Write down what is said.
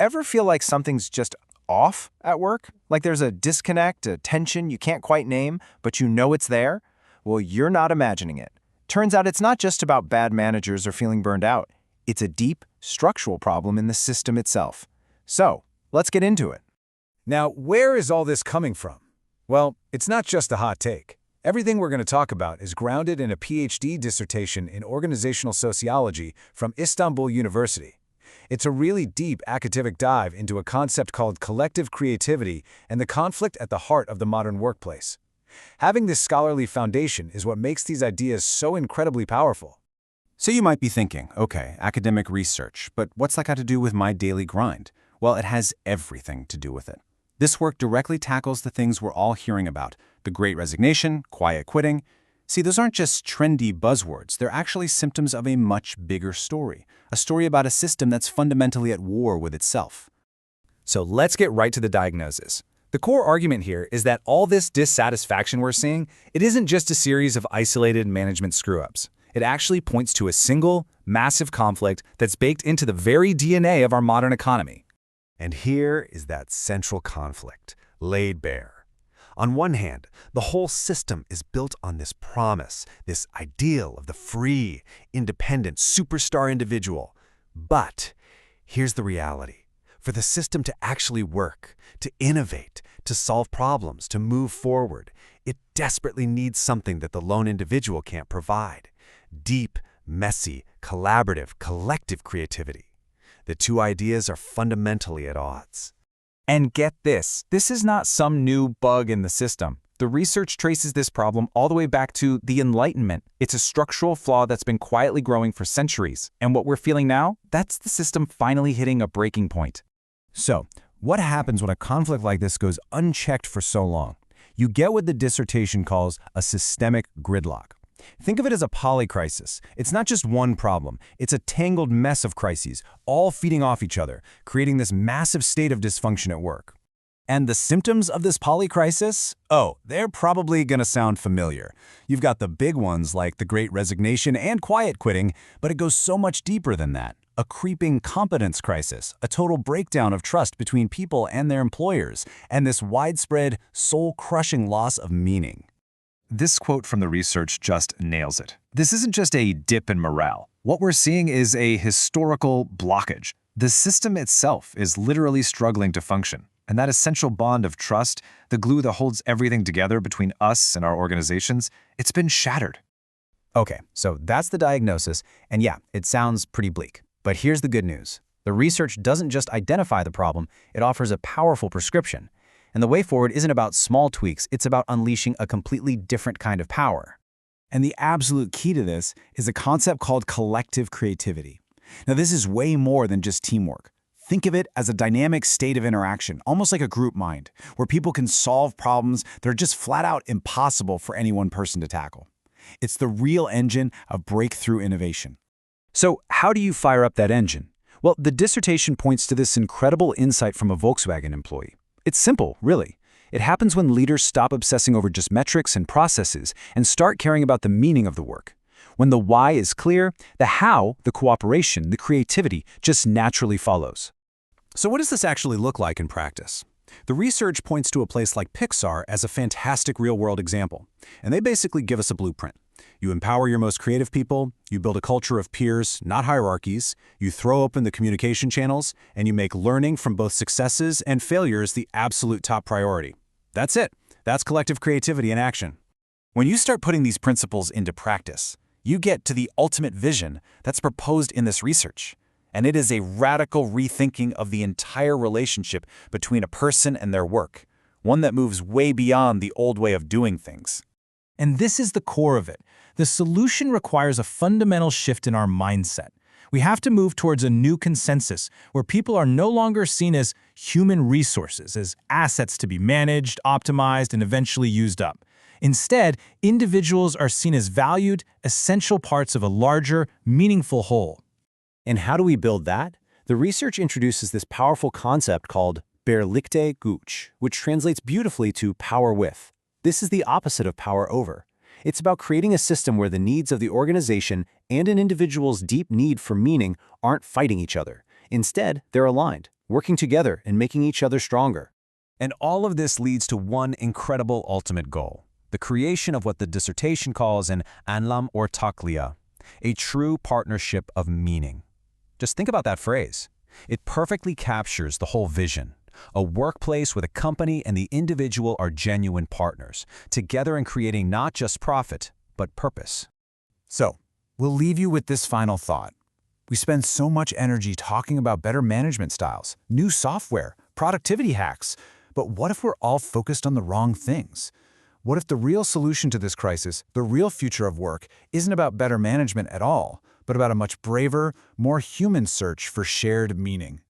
Ever feel like something's just off at work? Like there's a disconnect, a tension you can't quite name, but you know it's there? Well, you're not imagining it. Turns out it's not just about bad managers or feeling burned out. It's a deep, structural problem in the system itself. So, let's get into it. Now, where is all this coming from? Well, it's not just a hot take. Everything we're going to talk about is grounded in a PhD dissertation in organizational sociology from Istanbul University. It's a really deep academic dive into a concept called collective creativity and the conflict at the heart of the modern workplace. Having this scholarly foundation is what makes these ideas so incredibly powerful. So you might be thinking, okay, academic research, but what's that got to do with my daily grind? Well, it has everything to do with it. This work directly tackles the things we're all hearing about: the Great Resignation, quiet quitting. See, those aren't just trendy buzzwords. They're actually symptoms of a much bigger story, a story about a system that's fundamentally at war with itself. So let's get right to the diagnosis. The core argument here is that all this dissatisfaction we're seeing, it isn't just a series of isolated management screw-ups. It actually points to a single, massive conflict that's baked into the very DNA of our modern economy. And here is that central conflict, laid bare. On one hand, the whole system is built on this promise, this ideal of the free, independent, superstar individual. But here's the reality. For the system to actually work, to innovate, to solve problems, to move forward, it desperately needs something that the lone individual can't provide: deep, messy, collaborative, collective creativity. The two ideas are fundamentally at odds. And get this is not some new bug in the system. The research traces this problem all the way back to the Enlightenment. It's a structural flaw that's been quietly growing for centuries. And what we're feeling now, that's the system finally hitting a breaking point. So, what happens when a conflict like this goes unchecked for so long? You get what the dissertation calls a systemic gridlock. Think of it as a polycrisis. It's not just one problem. It's a tangled mess of crises, all feeding off each other, creating this massive state of dysfunction at work. And the symptoms of this polycrisis? Oh, they're probably going to sound familiar. You've got the big ones like the Great Resignation and quiet quitting, but it goes so much deeper than that. A creeping competence crisis, a total breakdown of trust between people and their employers, and this widespread, soul-crushing loss of meaning. This quote from the research just nails it. This isn't just a dip in morale. What we're seeing is a historical blockage. The system itself is literally struggling to function. And that essential bond of trust, the glue that holds everything together between us and our organizations, it's been shattered. Okay, so that's the diagnosis, and yeah, it sounds pretty bleak. But here's the good news. The research doesn't just identify the problem, it offers a powerful prescription. And the way forward isn't about small tweaks, it's about unleashing a completely different kind of power. And the absolute key to this is a concept called collective creativity. Now, this is way more than just teamwork. Think of it as a dynamic state of interaction, almost like a group mind, where people can solve problems that are just flat out impossible for any one person to tackle. It's the real engine of breakthrough innovation. So, how do you fire up that engine? Well, the dissertation points to this incredible insight from a Volkswagen employee. It's simple, really. It happens when leaders stop obsessing over just metrics and processes and start caring about the meaning of the work. When the why is clear, the how, the cooperation, the creativity just naturally follows. So what does this actually look like in practice? The research points to a place like Pixar as a fantastic real-world example, and they basically give us a blueprint. You empower your most creative people, you build a culture of peers, not hierarchies, you throw open the communication channels, and you make learning from both successes and failures the absolute top priority. That's it. That's collective creativity in action. When you start putting these principles into practice, you get to the ultimate vision that's proposed in this research. And it is a radical rethinking of the entire relationship between a person and their work, one that moves way beyond the old way of doing things. And this is the core of it. The solution requires a fundamental shift in our mindset. We have to move towards a new consensus where people are no longer seen as human resources, as assets to be managed, optimized, and eventually used up. Instead, individuals are seen as valued, essential parts of a larger, meaningful whole. And how do we build that? The research introduces this powerful concept called Berlichte Gut, which translates beautifully to power with. This is the opposite of power over. It's about creating a system where the needs of the organization and an individual's deep need for meaning aren't fighting each other. Instead, they're aligned. working together and making each other stronger. And all of this leads to one incredible ultimate goal, the creation of what the dissertation calls an anlam ortaklia, a true partnership of meaning. Just think about that phrase. It perfectly captures the whole vision. A workplace where the company and the individual are genuine partners, together in creating not just profit, but purpose. So, we'll leave you with this final thought. We spend so much energy talking about better management styles, new software, productivity hacks, but what if we're all focused on the wrong things? What if the real solution to this crisis, the real future of work, isn't about better management at all, but about a much braver, more human search for shared meaning?